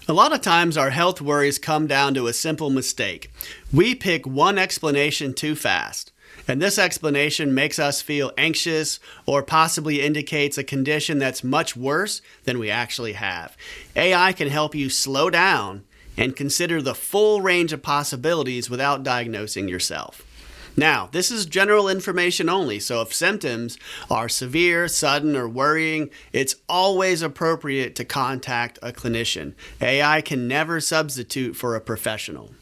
A lot of times our health worries come down to a simple mistake. We pick one explanation too fast, and this explanation makes us feel anxious or possibly indicates a condition that's much worse than we actually have. AI can help you slow down and consider the full range of possibilities without diagnosing yourself. Now, this is general information only, so if symptoms are severe, sudden, or worrying, it's always appropriate to contact a clinician. AI can never substitute for a professional.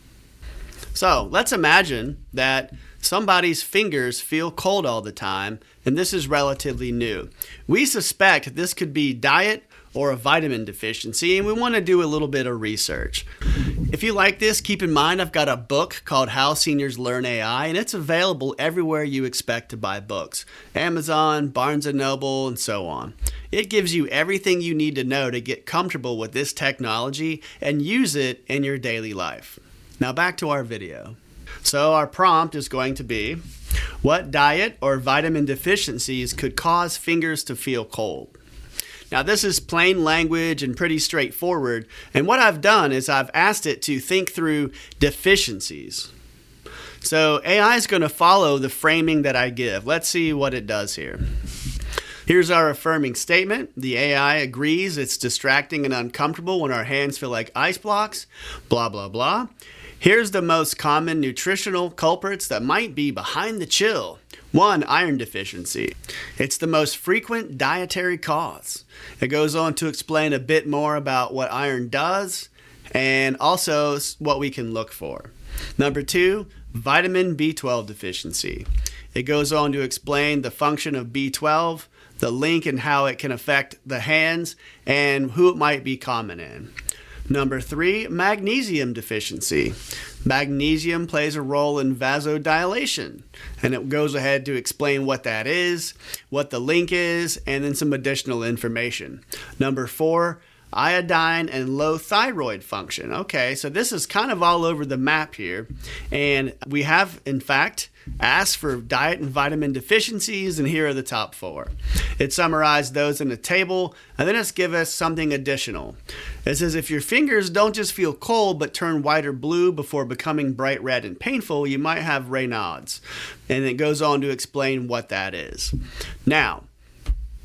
So, let's imagine that somebody's fingers feel cold all the time, and this is relatively new. We suspect this could be diet or a vitamin deficiency, and we want to do a little bit of research. If you like this, keep in mind I've got a book called How Seniors Learn AI, and it's available everywhere you expect to buy books. Amazon, Barnes & Noble, and so on. It gives you everything you need to know to get comfortable with this technology and use it in your daily life. Now back to our video. So our prompt is going to be, what diet or vitamin deficiencies could cause fingers to feel cold? Now this is plain language and pretty straightforward, and what I've done is I've asked it to think through deficiencies. So AI is going to follow the framing that I give. Let's see what it does here. Here's our affirming statement. The AI agrees it's distracting and uncomfortable when our hands feel like ice blocks, blah, blah, blah. Here's the most common nutritional culprits that might be behind the chill. 1. Iron deficiency. It's the most frequent dietary cause. It goes on to explain a bit more about what iron does and also what we can look for. Number 2, vitamin B12 deficiency. It goes on to explain the function of B12, the link and how it can affect the hands, and who it might be common in. Number 3, magnesium deficiency. Magnesium plays a role in vasodilation, and it goes ahead to explain what that is, what the link is, and then some additional information. Number 4, iodine and low thyroid function. Okay, so this is kind of all over the map here, and we have, in fact, asked for diet and vitamin deficiencies, and here are the top 4. It summarized those in a table, and then it's give us something additional. It says if your fingers don't just feel cold but turn white or blue before becoming bright red and painful, you might have Raynaud's. And it goes on to explain what that is. Now,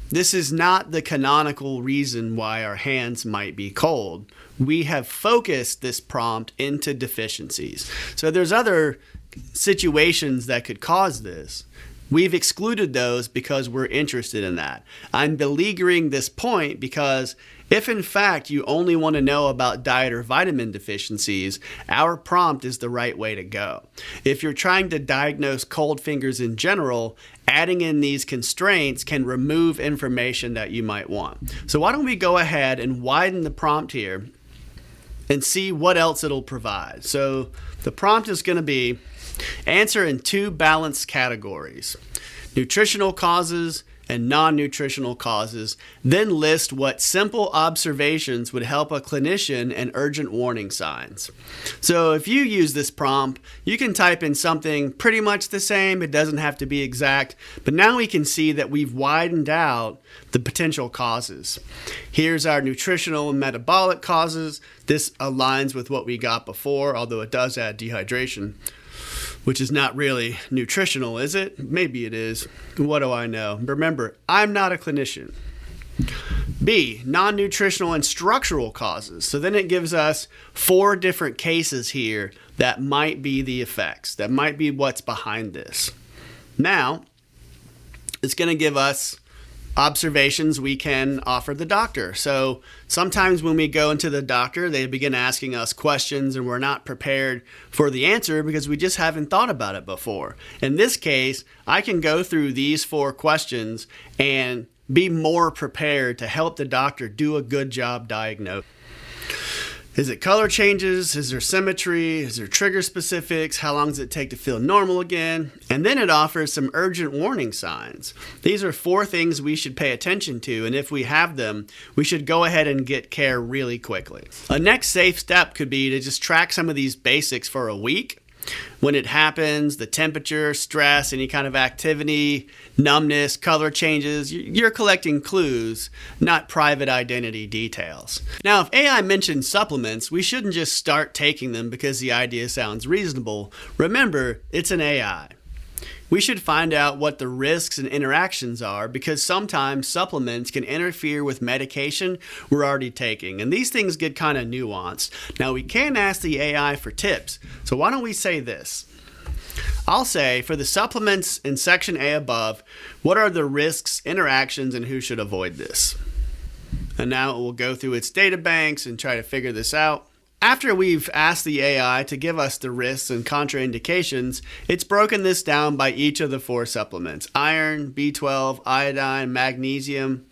this is not the canonical reason why our hands might be cold. We have focused this prompt into deficiencies. So there's other situations that could cause this. We've excluded those because we're interested in that. I'm beleaguering this point because if in fact you only want to know about diet or vitamin deficiencies, our prompt is the right way to go. If you're trying to diagnose cold fingers in general, adding in these constraints can remove information that you might want. So why don't we go ahead and widen the prompt here and see what else it'll provide. So the prompt is going to be answer in 2 balanced categories: nutritional causes and non-nutritional causes, then list what simple observations would help a clinician and urgent warning signs. So if you use this prompt, you can type in something pretty much the same. It doesn't have to be exact, but now we can see that we've widened out the potential causes. Here's our nutritional and metabolic causes. This aligns with what we got before, although it does add dehydration, which is not really nutritional, is it? Maybe it is. What do I know? Remember, I'm not a clinician. B, non-nutritional and structural causes. So then it gives us 4 different cases here that might be the effects, that might be what's behind this. Now, it's going to give us observations we can offer the doctor. So sometimes when we go into the doctor, they begin asking us questions and we're not prepared for the answer because we just haven't thought about it before. In this case, I can go through these 4 questions and be more prepared to help the doctor do a good job diagnosing. Is it color changes? Is there symmetry? Is there trigger specifics? How long does it take to feel normal again? And then it offers some urgent warning signs. These are 4 things we should pay attention to, and if we have them, we should go ahead and get care really quickly. A next safe step could be to just track some of these basics for a week When it happens, the temperature, stress, any kind of activity, numbness, color changes, you're collecting clues, not private identity details. Now, if AI mentions supplements, we shouldn't just start taking them because the idea sounds reasonable. Remember, it's an AI. We should find out what the risks and interactions are because sometimes supplements can interfere with medication we're already taking. And these things get kind of nuanced. Now, we can ask the AI for tips. So why don't we say this? I'll say, for the supplements in section A above, what are the risks, interactions, and who should avoid this? And now it will go through its data banks and try to figure this out. After we've asked the AI to give us the risks and contraindications, it's broken this down by each of the 4 supplements: iron, B12, iodine, magnesium.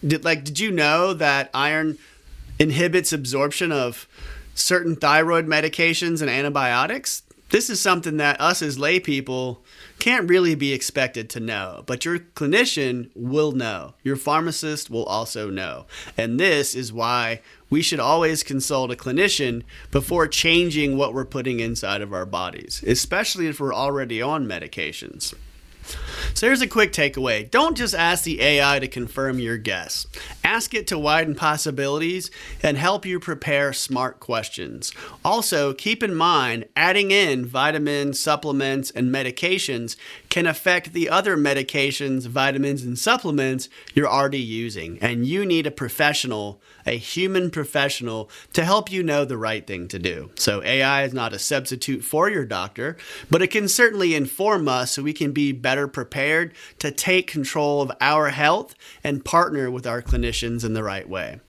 Did you know that iron inhibits absorption of certain thyroid medications and antibiotics? This is something that us as lay people can't really be expected to know, but your clinician will know. Your pharmacist will also know. And this is why we should always consult a clinician before changing what we're putting inside of our bodies, especially if we're already on medications. So here's a quick takeaway. Don't just ask the AI to confirm your guess. Ask it to widen possibilities and help you prepare smart questions. Also, keep in mind, adding in vitamins, supplements, and medications can affect the other medications, vitamins, and supplements you're already using. And you need a professional, a human professional, to help you know the right thing to do. So AI is not a substitute for your doctor, but it can certainly inform us so we can be better prepared to take control of our health and partner with our clinicians in the right way.